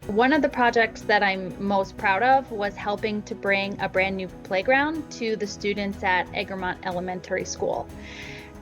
One of the projects that I'm most proud of was helping to bring a brand new playground to the students at Egremont Elementary School.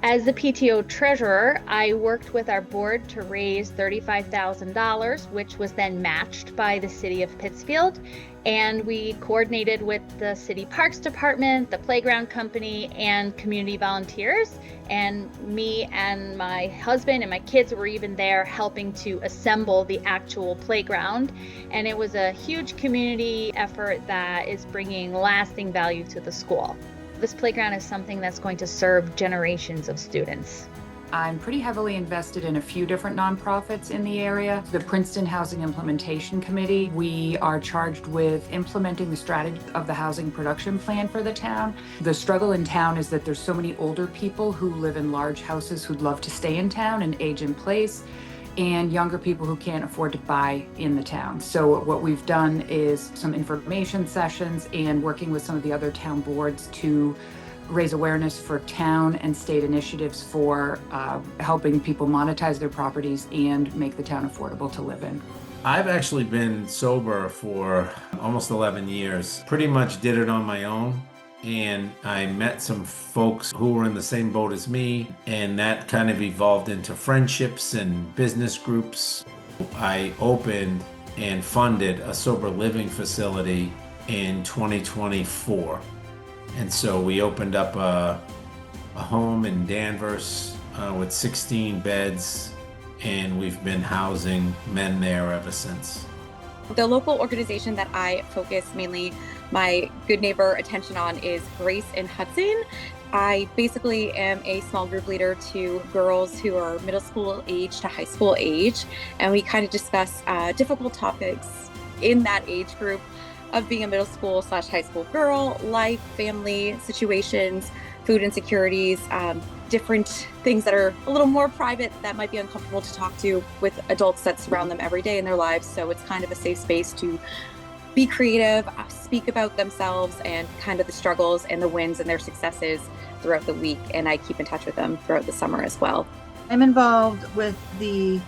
As the PTO treasurer, I worked with our board to raise $35,000, which was then matched by the city of Pittsfield. And we coordinated with the city parks department, the playground company, and community volunteers. And me and my husband and my kids were even there helping to assemble the actual playground. And it was a huge community effort that is bringing lasting value to the school. This playground is something that's going to serve generations of students. I'm pretty heavily invested in a few different nonprofits in the area. The Princeton Housing Implementation Committee, we are charged with implementing the strategy of the housing production plan for the town. The struggle in town is that there's so many older people who live in large houses who'd love to stay in town and age in place, and younger people who can't afford to buy in the town. So what we've done is some information sessions and working with some of the other town boards to raise awareness for town and state initiatives for helping people monetize their properties and make the town affordable to live in. I've actually been sober for almost 11 years. Pretty much did it on my own. And I met some folks who were in the same boat as me, and that kind of evolved into friendships and business groups. I opened and funded a sober living facility in 2024. And so we opened up a home in Danvers with 16 beds, and we've been housing men there ever since. The local organization that I focus mainly my good neighbor attention on is Grace in Hudson. I basically am a small group leader to girls who are middle school age to high school age, and we kind of discuss difficult topics in that age group of being a middle school / high school girl, life, family situations, food insecurities, different things that are a little more private that might be uncomfortable to talk to with adults that surround them every day in their lives. So it's kind of a safe space to be creative, speak about themselves and kind of the struggles and the wins and their successes throughout the week. And I keep in touch with them throughout the summer as well. I'm involved with the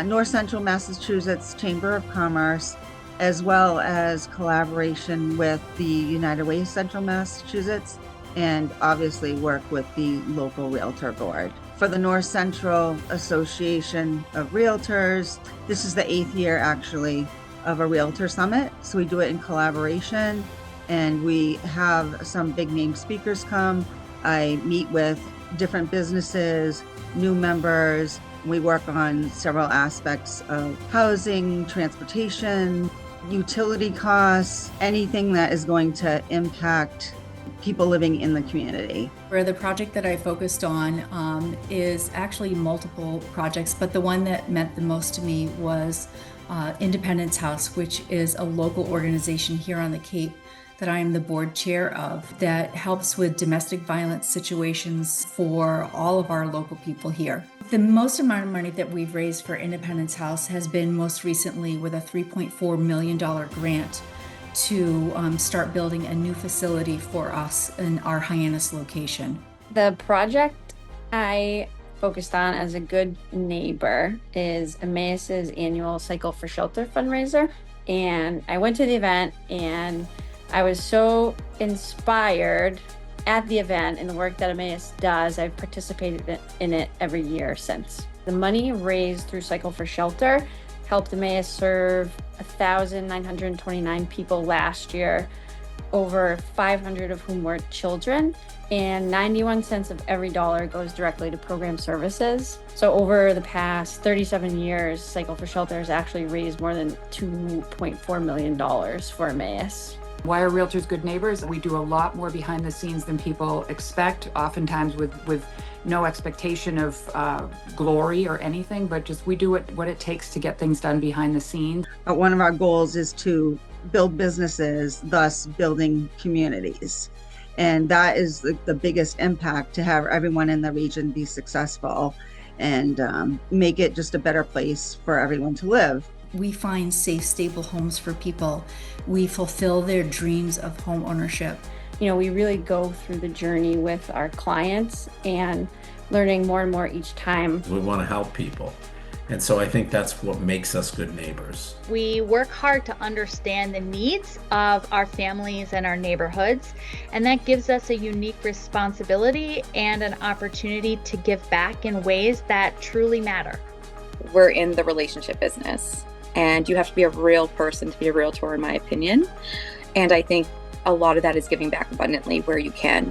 North Central Massachusetts Chamber of Commerce, as well as collaboration with the United Way Central Massachusetts, and obviously work with the local Realtor Board. For the North Central Association of Realtors, this is the 8th year actually of a Realtor Summit. So we do it in collaboration, and we have some big name speakers come. I meet with different businesses, new members. We work on several aspects of housing, transportation, utility costs, anything that is going to impact people living in the community. Where the project that I focused on is actually multiple projects, but the one that meant the most to me was Independence House, which is a local organization here on the Cape that I am the board chair of, that helps with domestic violence situations for all of our local people here. The most amount of money that we've raised for Independence House has been most recently with a $3.4 million grant to start building a new facility for us in our Hyannis location. The project I focused on as a good neighbor is Emmaus's annual Cycle for Shelter fundraiser. And I went to the event and I was so inspired at the event and the work that Emmaus does. I've participated in it every year since. The money raised through Cycle for Shelter helped Emmaus serve 1,929 people last year, over 500 of whom were children, and 91 cents of every dollar goes directly to program services. So over the past 37 years, Cycle for Shelter has actually raised more than $2.4 million for Emmaus. Why are realtors good neighbors? We do a lot more behind the scenes than people expect, oftentimes with no expectation of glory or anything, but just we do what it takes to get things done behind the scenes. One of our goals is to build businesses, thus building communities. And that is the biggest impact, to have everyone in the region be successful and make it just a better place for everyone to live. We find safe, stable homes for people. We fulfill their dreams of home ownership. You know, we really go through the journey with our clients and learning more and more each time. We want to help people. And so I think that's what makes us good neighbors. We work hard to understand the needs of our families and our neighborhoods, and that gives us a unique responsibility and an opportunity to give back in ways that truly matter. We're in the relationship business, and you have to be a real person to be a realtor, in my opinion. And I think a lot of that is giving back abundantly where you can.